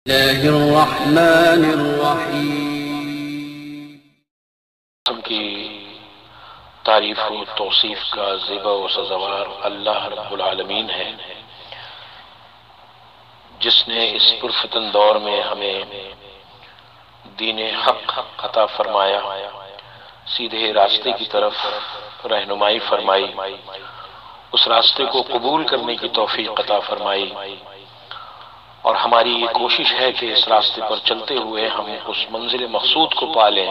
اللہ الرحمن الرحیم کی تعریف و توصیف کا زیبا و سزاوار اللہ رب العالمین ہے، جس نے اس پرفتن دور میں ہمیں دین حق عطا فرمایا، سیدھے راستے کی طرف رہنمائی فرمائی، اس راستے کو قبول کرنے کی توفیق عطا فرمائی، اور ہماری یہ کوشش ہے کہ اس راستے پر چلتے ہوئے ہم اس منزل مقصود کو پالیں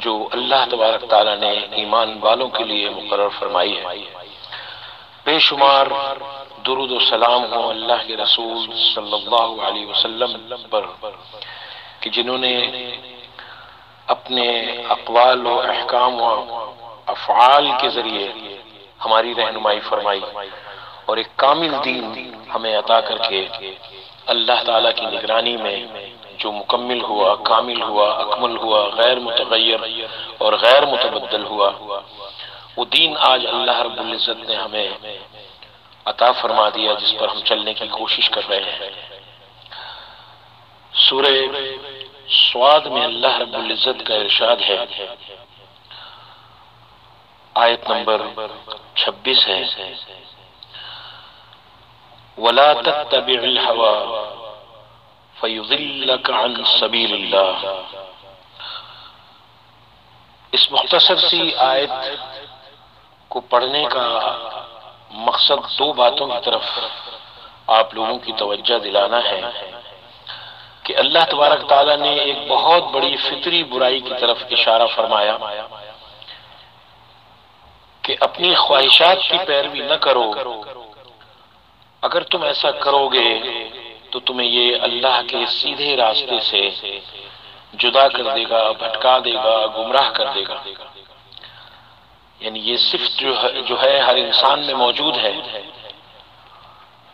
جو اللہ تبارک تعالیٰ نے ایمان والوں کے لیے مقرر فرمائی ہے۔ بے شمار درود و سلام ہو اللہ کے رسول صلی اللہ علیہ وسلم پر کہ جنہوں نے اپنے اقوال و احکام و افعال کے ذریعے ہماری رہنمائی فرمائی اور ایک کامل دین ہمیں عطا کر کے اللہ تعالیٰ کی نگرانی میں جو مکمل ہوا، کامل ہوا، اکمل ہوا، غیر متغیر اور غیر متبدل ہوا، وہ دین آج اللہ رب العزت نے ہمیں عطا فرما دیا جس پر ہم چلنے کی کوشش کر رہے ہیں۔ سورہ سواد میں اللہ رب العزت کا ارشاد ہے، آیت نمبر 26 ہے، وَلَا تَتَّبِعِ الْهَوَىٰ فَيُضِلَّكَ عَنْ سَبِيلِ اللَّهِ۔ اس مختصر سی آیت کو پڑھنے کا مقصد دو باتوں کی طرف آپ لوگوں کی توجہ دلانا ہے کہ اللہ تبارک تعالیٰ نے ایک بہت بڑی فطری برائی کی طرف اشارہ فرمایا کہ اپنی خواہشات کی پیروی نہ کرو، اگر تم ایسا کرو گے تو تمہیں یہ اللہ کے سیدھے راستے سے جدا کر دے گا، بھٹکا دے گا، گمراہ کر دے گا۔ یعنی یہ صفت جو ہے ہر انسان میں موجود ہے،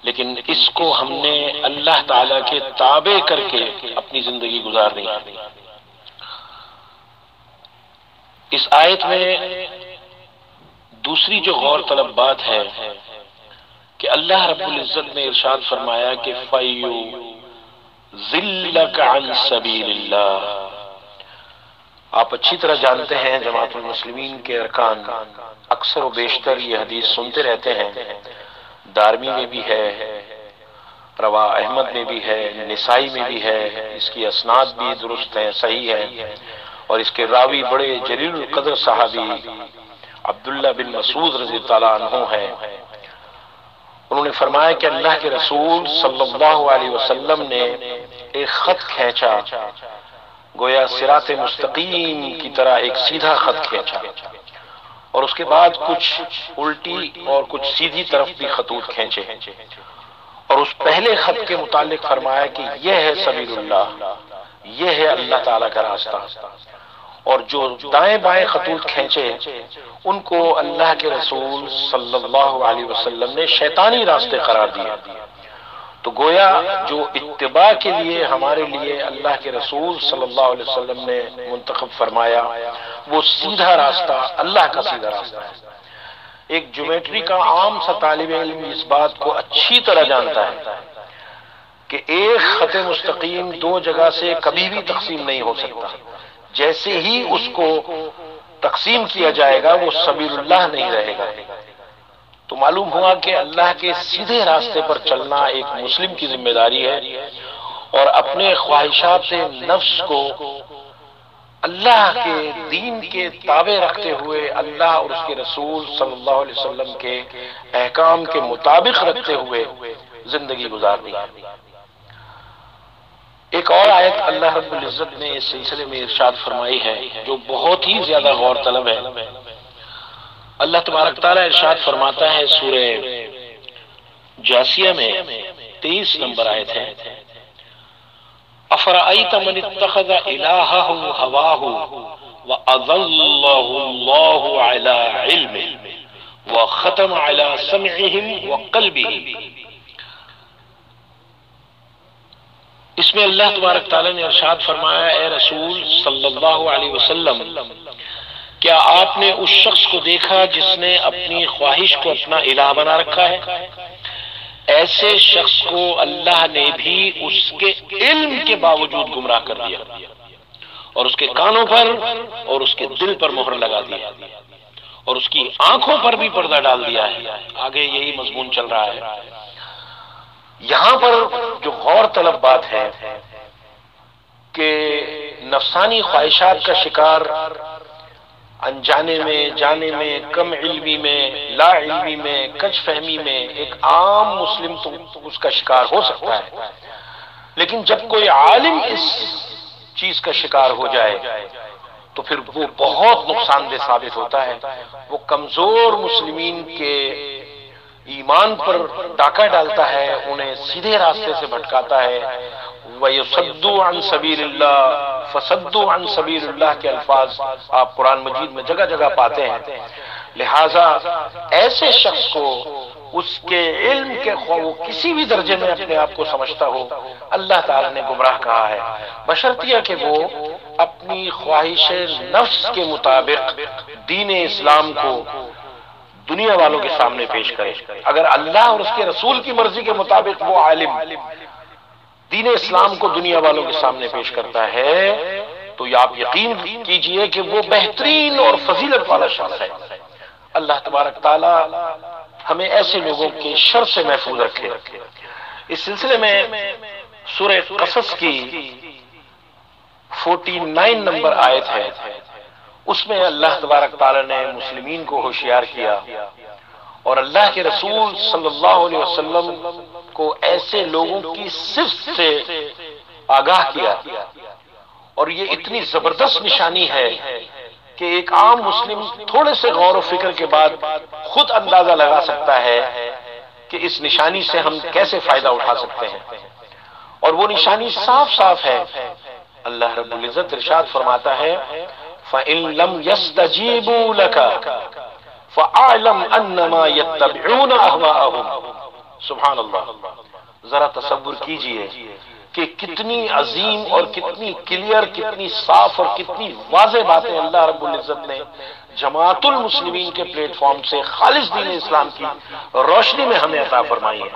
لیکن اس کو ہم نے اللہ تعالیٰ کے تابع کر کے اپنی زندگی گزارنی ہے۔ اس آیت میں دوسری جو غور طلب بات ہے کہ اللہ رب العزت نے ارشاد فرمایا کہ فَيُضِلَّكَ عَنْ سَبِيلِ اللَّهِ۔ آپ اچھی طرح جانتے ہیں، جماعت المسلمین کے ارکان اکثر و بیشتر یہ حدیث سنتے رہتے ہیں، دارمی میں بھی ہے، روا احمد میں بھی ہے، نسائی میں بھی ہے، اس کی اسناد بھی درست ہیں، صحیح ہے، اور اس کے راوی بڑے جلیل القدر صحابی عبداللہ بن مسعود رضی اللہ عنہ ہیں۔ انہوں نے فرمایا کہ اللہ کے رسول صلی اللہ علیہ وسلم نے ایک خط کھینچا، گویا صراط مستقیم کی طرح ایک سیدھا خط کھینچا، اور اس کے بعد کچھ الٹی اور کچھ سیدھی طرف بھی خطوط کھینچے، اور اس پہلے خط کے متعلق فرمایا کہ یہ ہے سبیل اللہ، یہ ہے اللہ تعالیٰ کا راستہ، اور جو دائیں بائیں خطوط کھینچے ان کو اللہ کے رسول صلی اللہ علیہ وسلم نے شیطانی راستے قرار دیے۔ تو گویا جو اتباع کے لیے ہمارے لیے اللہ کے رسول صلی اللہ علیہ وسلم نے منتخب فرمایا وہ سیدھا راستہ اللہ کا سیدھا راستہ ہے۔ ایک جیومیٹری کا عام سا طالب علم اس بات کو اچھی طرح جانتا ہے کہ ایک خط مستقیم دو جگہ سے کبھی بھی تقسیم نہیں ہو سکتا، جیسے ہی اس کو تقسیم کیا جائے گا وہ سبیل اللہ نہیں رہے گا۔ تو معلوم ہوا کہ اللہ کے سیدھے راستے پر چلنا ایک مسلم کی ذمہ داری ہے، اور اپنے خواہشات نفس کو اللہ کے دین کے تابع رکھتے ہوئے اللہ اور اس کے رسول صلی اللہ علیہ وسلم کے احکام کے مطابق رکھتے ہوئے زندگی گزارنی ہے۔ ایک اور آیت اللہ رب العزت نے اس سلسلے میں ارشاد فرمائی ہے جو بہت ہی زیادہ غور طلب ہے۔ اللہ تبارک تعالیٰ ارشاد فرماتا ہے سورہ جاسیہ میں 23 نمبر آیت ہے، أَفَرَأَيْتَ مَنِ اتَّخَذَ إِلَٰهَهُ هَوَاهُ وَأَضَلَّهُ اللَّهُ عَلَىٰ عِلْمٍ وَخَتَمَ عَلَىٰ سَمْعِهِمْ وَقَلْبِهِمْ۔ اس میں اللہ تبارک تعالیٰ نے ارشاد فرمایا، اے رسول صلی اللہ علیہ وسلم، کیا آپ نے اس شخص کو دیکھا جس نے اپنی خواہش کو اپنا الہ بنا رکھا ہے؟ ایسے شخص کو اللہ نے بھی اس کے علم کے باوجود گمراہ کر دیا اور اس کے کانوں پر اور اس کے دل پر مہر لگا دی اور اس کی آنکھوں پر بھی پردہ ڈال دیا ہے۔ آگے یہی مضمون چل رہا ہے۔ یہاں پر جو غور طلب بات ہے کہ نفسانی خواہشات کا شکار انجانے میں، جانے میں، کم علمی میں، لا علمی میں، کج فہمی میں ایک عام مسلم تو اس کا شکار ہو سکتا ہے، لیکن جب کوئی عالم اس چیز کا شکار ہو جائے تو پھر وہ بہت نقصان دہ ثابت ہوتا ہے۔ وہ کمزور مسلمین کے ایمان پر ڈاکہ ڈالتا ہے، انہیں سیدھے راستے سے بھٹکاتا ہے۔ وَيَصُدُّ عَن سَبِيلِ اللَّهِ فَصَدُّ عَن سَبِيلِ اللَّهِ کے الفاظ آپ قرآن مجید میں جگہ جگہ پاتے ہیں۔ لہٰذا ایسے شخص کو اس کے علم کے خواہ وہ کسی بھی درجے میں اپنے آپ کو سمجھتا ہو، اللہ تعالیٰ نے گمراہ کہا ہے، بشرطیہ کہ وہ اپنی خواہش نفس کے مطابق دین اسلام کو دنیا والوں کے سامنے پیش کرے۔ اگر اللہ اور اس کے رسول کی مرضی کے مطابق وہ عالم دین اسلام کو دنیا والوں کے سامنے پیش کرتا ہے تو آپ یقین کیجئے کہ وہ بہترین اور فضیلت والا شخص ہے۔ اللہ تبارک تعالی ہمیں ایسے لوگوں کے شر سے محفوظ رکھے۔ اس سلسلے میں سورہ قصص کی 49 نمبر آیت ہے، اس میں اللہ تبارک تعالی نے مسلمین کو ہوشیار کیا اور اللہ کے رسول صلی اللہ علیہ وسلم کو ایسے لوگوں کی صفت سے آگاہ کیا، اور یہ اتنی زبردست نشانی ہے کہ ایک عام مسلم تھوڑے سے غور و فکر کے بعد خود اندازہ لگا سکتا ہے کہ اس نشانی سے ہم کیسے فائدہ اٹھا سکتے ہیں، اور وہ نشانی صاف صاف ہے۔ اللہ رب العزت ارشاد فرماتا ہے فَإِن لَمْ يَسْتَجِيبُوا لَكَ فَأَعْلَمْ أَنَّمَا يَتَّبِعُونَ أَهْوَاءَهُمْ۔ سبحان اللہ، ذرا تصور کیجئے کہ کتنی عظیم اور کتنی کلیئر، کتنی صاف اور کتنی واضح باتیں اللہ رب العزت نے جماعت المسلمین کے پلیٹ فارم سے خالص دین اسلام کی روشنی میں ہمیں عطا فرمائی ہے۔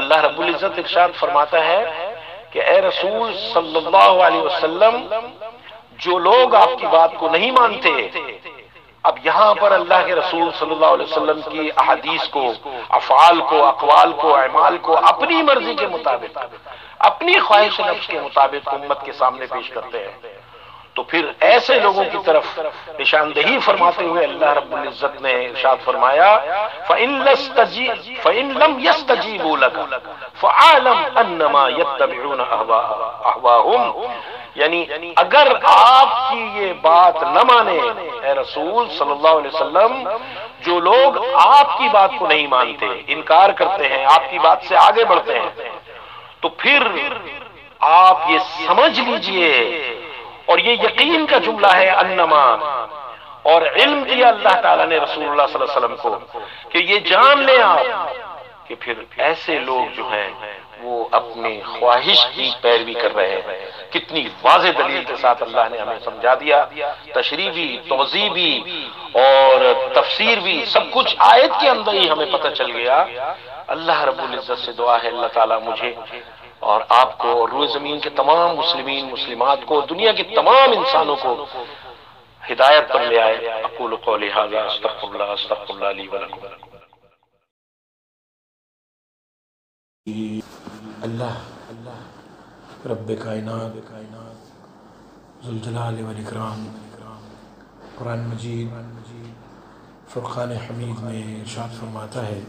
اللہ رب العزت ارشاد فرماتا ہے کہ اے رسول صلی اللہ علیہ وسلم، جو لوگ آپ کی بات کو نہیں مانتے، اب یہاں پر اللہ کے رسول صلی اللہ علیہ وسلم کی احادیث کو، افعال کو، اقوال کو، اعمال کو اپنی مرضی کے مطابق، اپنی خواہش نفس کے مطابق امت کے سامنے پیش کرتے ہیں، تو پھر ایسے لوگوں کی طرف نشاندہی فرماتے ہوئے اللہ رب العزت نے ارشاد فرمایا فَإِن لَمْ يَسْتَجِيبُوا لَكَ فَأَعْلَمْ أَنَّمَا يَتَّبِعُونَ أَهْوَاءَهُمْ، یعنی اگر آپ کی یہ بات نہ مانے اے رسول صلی اللہ علیہ وسلم، جو لوگ آپ کی بات کو نہیں مانتے، انکار کرتے ہیں، آپ کی بات سے آگے بڑھتے ہیں، تو پھر آپ یہ سمجھ لیجئے، اور یہ یقین کا جملہ ہے انما، اور علم دیا اللہ تعالیٰ نے رسول اللہ صلی اللہ علیہ وسلم کو کہ یہ جان لیں آپ کہ پھر ایسے لوگ جو ہیں وہ اپنی خواہش کی پیروی کر رہے ہیں۔ کتنی واضح دلیل کے ساتھ اللہ نے ہمیں سمجھا دیا، تشریح بھی، توضیح بھی اور تفسیر بھی، سب کچھ آیت کے اندر ہی ہمیں پتہ چل گیا۔ اللہ رب العزت سے دعا ہے اللہ تعالیٰ مجھے اور آپ کو اور روئے زمین کے تمام مسلمین مسلمات کو، دنیا کے تمام انسانوں کو ہدایت پر لے آئے۔ اقول قولی ھذا استغفر اللہ لی ولکم۔ اللہ رب کائنات ذوالجلال والاکرام قرآن مجید فرقان حمید میں ارشاد فرماتا ہے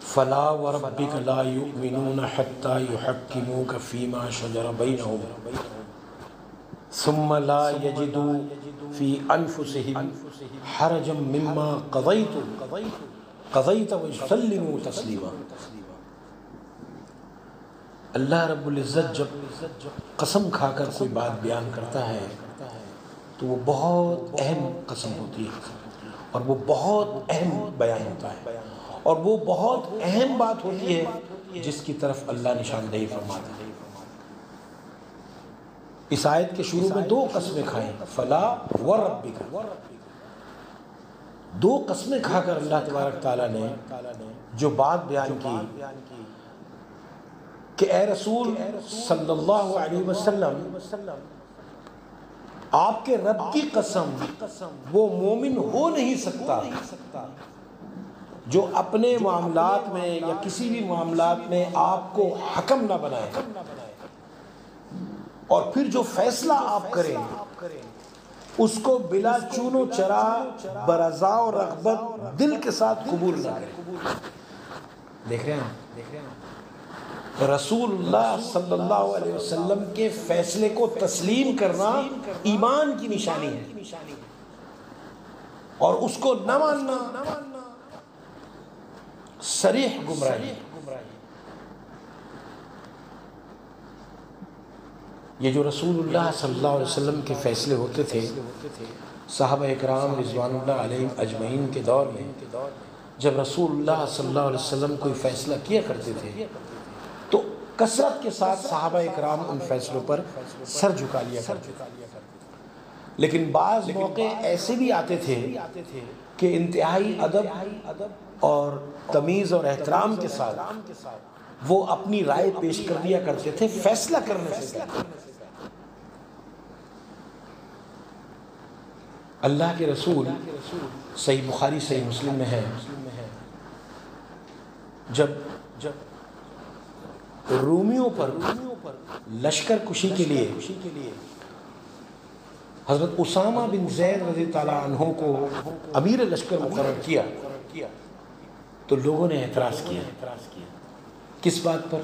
فلا وربک لا یؤمنون حتی یحکموک فیما شجر بینہم ثم لا یجدوا فی انفسہم حرجا مما قضیت ویسلموا تسلیما۔ اللہ رب العزت جب قسم کھا کر کوئی بات بیان کرتا ہے تو وہ بہت اہم قسم ہوتی ہے اور وہ بہت اہم بیان ہوتا ہے اور وہ بہت اہم بات ہوتی ہے جس کی طرف اللہ نشاندہی فرماتا ہے۔ اس آیت کے شروع میں دو قسمیں کھائیں، فلا وربک، دو قسمیں کھا کر اللہ تبارک تعالیٰ نے جو بات بیان کی کہ اے رسول صلی اللہ علیہ وسلم، آپ کے رب کی قسم وہ مومن ہو نہیں سکتا جو اپنے معاملات میں یا کسی بھی معاملات میں آپ کو حکم نہ بنائے، اور پھر جو فیصلہ آپ کریں اس کو بلا چون و چرا برضا و رغبت دل کے ساتھ قبول نہ کریں۔ دیکھ رہے ہیں رسول اللہ صلی اللہ علیہ وسلم کے فیصلے کو تسلیم کرنا ایمان کی نشانی ہے، اور اس کو نہ ماننا صریح گمراہی۔ یہ جو رسول اللہ صلی اللہ علیہ وسلم کے فیصلے ہوتے تھے صحابہ اکرام رضوان اللہ علیہم اجمعین کے دور میں، جب رسول اللہ صلی اللہ علیہ وسلم کوئی فیصلہ کیا کرتے تھے تو کثرت کے ساتھ صحابہ اکرام ان فیصلوں پر سر جھکا لیا کرتے تھے، لیکن بعض موقع ایسے بھی آتے تھے کہ انتہائی ادب اور تمیز اور احترام کے ساتھ وہ اپنی رائے پیش کر دیا کرتے تھے فیصلہ کرنے سے پہلے۔ اللہ کے رسول صحیح بخاری صحیح مسلم میں ہے، جب رومیوں پر لشکر کشی کے لیے حضرت اسامہ بن زید رضی اللہ عنہ کو امیر لشکر مقرر کیا تو لوگوں نے اعتراض کیا۔ کس بات پر؟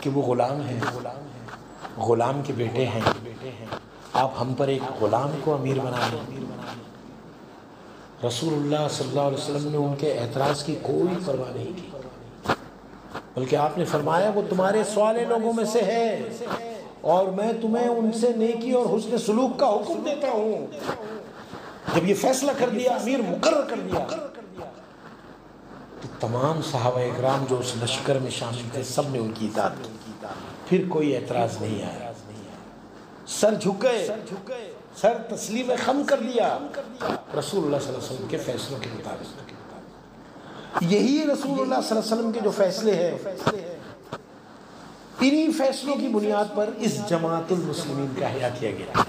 کہ وہ غلام ہیں، غلام کے بیٹے ہیں، آپ ہم پر ایک غلام کو امیر بنائیں۔ رسول اللہ صلی اللہ علیہ وسلم نے ان کے اعتراض کی کوئی پرواہ نہیں کی، بلکہ آپ نے فرمایا وہ تمہارے سوالے لوگوں میں سے ہے، اور میں تمہیں ان سے نیکی اور حسن سلوک کا حکم دیتا ہوں۔ جب یہ فیصلہ کر دیا، امیر مقرر کر دیا، تو تمام صحابہ اکرام جو اس لشکر میں شامل تھے سب نے ان کی اطاعت کی، پھر کوئی اعتراض نہیں آیا، سر جھکے، سر تسلیم خم کر دیا رسول اللہ صلی اللہ علیہ وسلم کے فیصلوں کے مطابق۔ یہی رسول اللہ صلی اللہ علیہ وسلم کے جو فیصلے ہیں، انہی فیصلوں کی بنیاد پر اس جماعت المسلمین کا احیا کیا گیا۔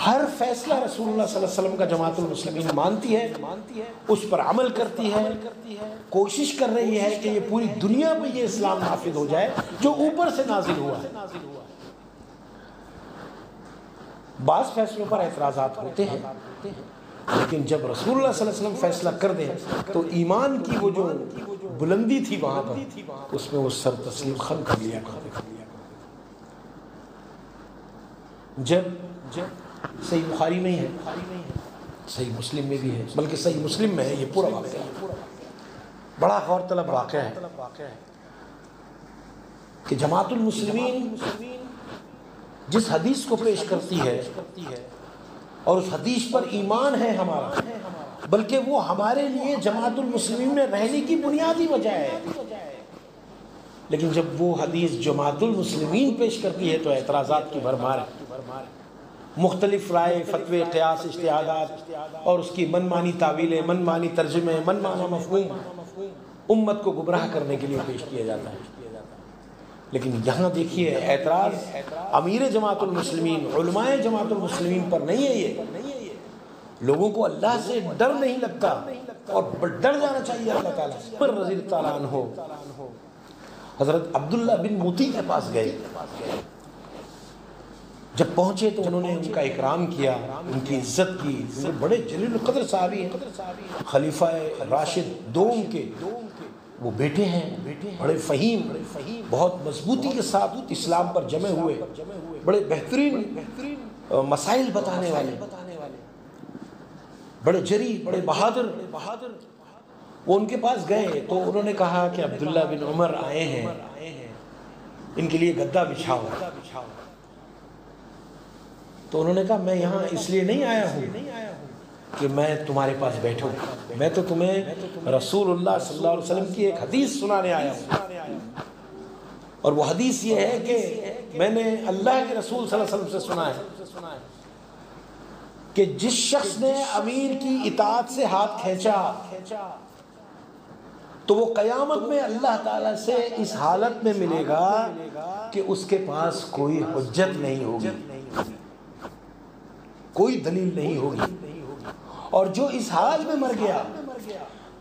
ہر فیصلہ رسول اللہ صلی اللہ علیہ وسلم کا جماعت المسلمین مانتی ہے، اس پر عمل کرتی ہے، کوشش کر رہی ہے کہ یہ پوری دنیا میں یہ اسلام نافذ ہو جائے جو اوپر سے نازل ہوا ہے۔ بعض فیصلوں پر اعتراضات ہوتے ہیں، لیکن جب رسول اللہ صلی اللہ علیہ وسلم فیصلہ کر دیں تو ایمان کی وہ جو بلندی تھی وہاں پر، اس میں وہ سر تسلیم خم کر لیا کرتے۔ جب صحیح بخاری میں ہی ہے، صحیح مسلم میں بھی ہے، بلکہ صحیح مسلم میں ہے یہ پورا واقعہ، بڑا غور طلب واقعہ ہے کہ جماعت المسلمین جس حدیث کو پیش کرتی ہے اور اس حدیث پر ایمان ہے ہمارا، بلکہ وہ ہمارے لیے جماعت المسلمین میں رہنے کی بنیادی وجہ ہے، لیکن جب وہ حدیث جماعت المسلمین پیش کرتی ہے تو اعتراضات کی بھرمار ہے، مختلف رائے، فتوے، قیاس، اجتہادات اور اس کی من مانی تعویلیں، من مانی ترجمے، من مانی مفہوم امت کو گمراہ کرنے کے لیے پیش کیا جاتا ہے۔ لیکن یہاں دیکھیے اعتراض امیر جماعت المسلمین، علماء جماعت المسلمین پر نہیں ہے، یہ لوگوں کو اللہ سے ڈر نہیں لگتا، اور ڈر جانا چاہیے اللہ تعالیٰ سے۔ عمر رضی اللہ عنہ حضرت عبداللہ بن موتی کے پاس گئے، جب پہنچے تو انہوں نے ان کا اکرام کیا، ان کی عزت کی، وہ بڑے جلیل القدر صحابی ہیں، خلیفہ راشد دوم کے وہ بیٹے ہیں، بڑے فہیم، بہت مضبوطی کے ساتھ اسلام پر جمع ہوئے، بڑے بہترین مسائل بتانے والے، بڑے جری، بڑے بہادر۔ وہ ان کے پاس گئے تو انہوں نے کہا کہ عبداللہ بن عمر آئے ہیں، ان کے لیے گدا بچھاؤ۔ تو انہوں نے کہا میں یہاں اس لیے نہیں آیا ہوں کہ میں تمہارے پاس بیٹھوں، میں تو تمہیں رسول اللہ صلی اللہ علیہ وسلم کی ایک حدیث سنانے آیا ہوں، اور وہ حدیث یہ ہے کہ میں نے اللہ کے رسول صلی اللہ علیہ وسلم سے سنا ہے کہ جس شخص نے امیر کی اطاعت سے ہاتھ کھینچا تو وہ قیامت میں اللہ تعالیٰ سے اس حالت میں ملے گا کہ اس کے پاس کوئی حجت نہیں ہوگی، کوئی دلیل نہیں ہوگی، اور جو اس حال میں مر گیا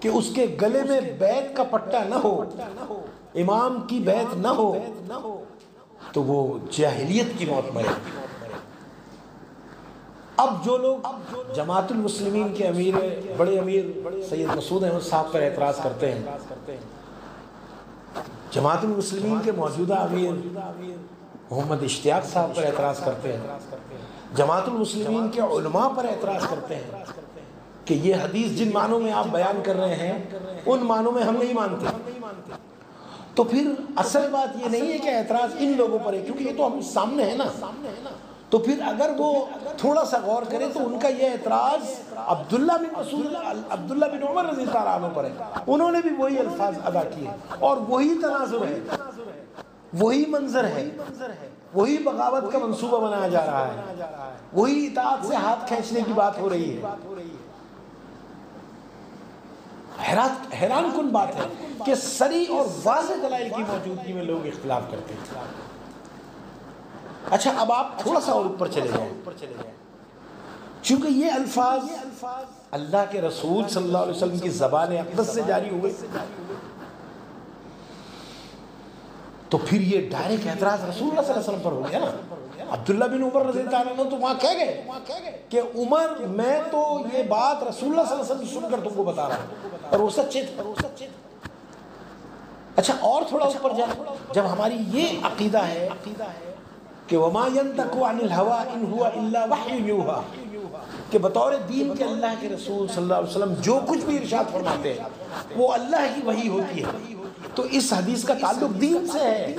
کہ اس کے گلے میں بیعت کا پٹا نہ ہو، امام کی بیعت نہ ہو، تو وہ جاہلیت کی موت مرے۔ اب جو لوگ جماعت المسلمین کے امیر بڑے امیر سید مسعود احمد صاحب پر اعتراض کرتے ہیں، جماعت المسلمین کے موجودہ امیر محمد اشتیاق صاحب پر اعتراض کرتے ہیں، جماعت المسلمین کے علماء پر اعتراض کرتے ہیں کہ یہ حدیث جن معنوں میں آپ بیان کر رہے ہیں ان معنوں میں ہم نہیں مانتے، تو پھر اصل بات یہ نہیں ہے کہ اعتراض ان لوگوں پر ہے، کیونکہ یہ تو ہم سامنے ہے نا، تو پھر اگر وہ تھوڑا سا غور کریں تو ان کا یہ اعتراض عبداللہ بن عمر رضی اللہ عنہ پر ہے، انہوں نے بھی وہی الفاظ ادا کیے اور وہی تناظر ہے، وہی منظر ہے، وہی بغاوت کا منصوبہ بنایا جا رہا ہے، وہی اطاعت سے ہاتھ کھینچنے کی بات ہو رہی ہے۔ حیران کن بات ہے کہ صریح اور واضح دلائل کی موجودگی میں لوگ اختلاف کرتے ہیں۔ اچھا اب آپ تھوڑا سا اور اوپر چلے جائیں، چونکہ یہ الفاظ اللہ کے رسول صلی اللہ علیہ وسلم کی زبان اقدس سے جاری ہوئے تو پھر یہ ڈائریکٹ اعتراض رسول اللہ صلی اللہ علیہ وسلم پر ہو گیا نا۔ عبداللہ بن عمر رضی اللہ عنہ تو وہاں کہہ گئے کہ عمر میں تو یہ بات رسول اللہ صلی اللہ علیہ وسلم سن کر تم کو بتا رہا ہوں، اور وہ سچے تھے۔ اچھا اور تھوڑا اوپر جائیں، جب ہماری یہ عقیدہ ہے کہ وما ينطق عن الهوى ان هو الا وحی یوحی، کہ بطور دین کے اللہ کے رسول صلی اللہ علیہ وسلم جو کچھ بھی ارشاد فرماتے ہیں وہ اللہ کی وحی ہوتی ہے، تو اس حدیث کا تعلق دین سے ہے،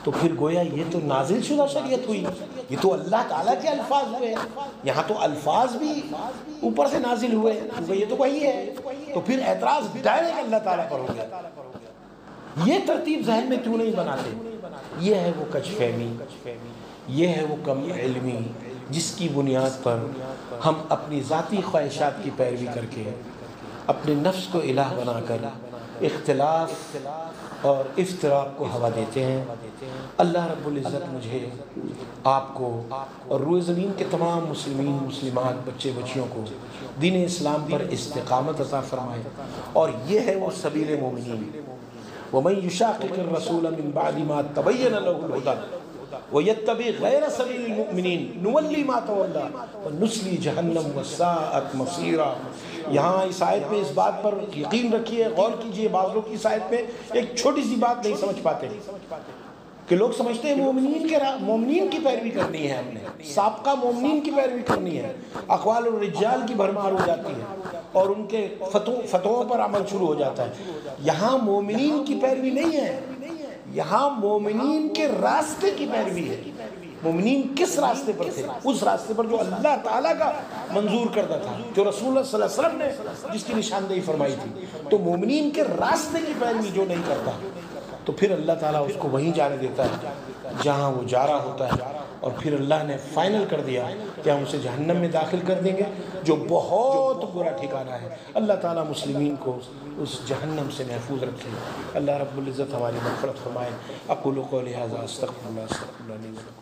تو پھر گویا یہ تو نازل شدہ شریعت ہوئی، یہ تو اللہ تعالیٰ کے الفاظ ہوئے، یہاں تو الفاظ بھی اوپر سے نازل ہوئے، یہ تو وہی ہے، تو پھر اعتراض ڈائریکٹ اللہ تعالیٰ پر ہو گیا۔ یہ ترتیب ذہن میں کیوں نہیں بناتے؟ یہ ہے وہ کج فہمی، یہ ہے وہ کم علمی جس کی بنیاد پر ہم اپنی ذاتی خواہشات کی پیروی کر کے اپنے نفس کو الہ بنا کر اختلاف اور افتراق کو ہوا دیتے ہیں۔ اللہ رب العزت مجھے، آپ کو اور روئے زمین کے تمام مسلمین مسلمات بچے بچیوں کو دین اسلام پر استقامت عطا فرمائے، اور یہ ہے وہ سبیل مومنین۔ وَمَن يُشَاقِقِ الرَّسُولَ مِن بَعْدِ مَا تَبَيَّنَ لَهُ الْهُدَى وَيَتَّبِعْ غَيْرَ سَبِيلِ الْمُؤْمِنِينَ نُوَلِّهِ مَا تَوَلَّىٰ وَنُصْلِهِ جَهَنَّمَ وَسَاءَتْ مَصِيرًا۔ یہاں اس آیت میں اس بات پر یقین رکھیے، غور کیجئے، بعض لوگ اس آیت میں ایک چھوٹی سی بات نہیں سمجھ پاتے کہ لوگ سمجھتے ہیں مومنین کی پیروی کرنی ہے، ہم نے سابقہ مومنین کی پیروی کرنی ہے، اقوال الرجال کی بھرمار ہو جاتی ہے اور ان کے فتووں پر عمل شروع ہو جاتا ہے۔ یہاں مومنین کی پیروی نہیں ہے، یہاں مومنین کے راستے کی پیروی ہے۔ مومنین کس راستے پر تھے؟ اس راستے پر جو اللہ تعالیٰ کا منظور کردہ تھا، جو رسول اللہ صلی اللہ علیہ وسلم نے جس کی نشاندہی فرمائی تھی۔ تو مومنین کے راستے کی پیروی جو نہیں کرتا تو پھر اللہ تعالیٰ اس کو وہیں جانے دیتا ہے جہاں وہ جا رہا ہوتا ہے، اور پھر اللہ نے فائنل کر دیا کہ ہم اسے جہنم میں داخل کر دیں گے، جو بہت برا ٹھکانہ ہے۔ اللہ تعالیٰ مسلمین کو اس جہنم سے محفوظ رکھے۔ اللہ رب العزت ہماری مغفرت فرمائے۔ اقول قولی ھذا استغفر اللہ لي ولکم۔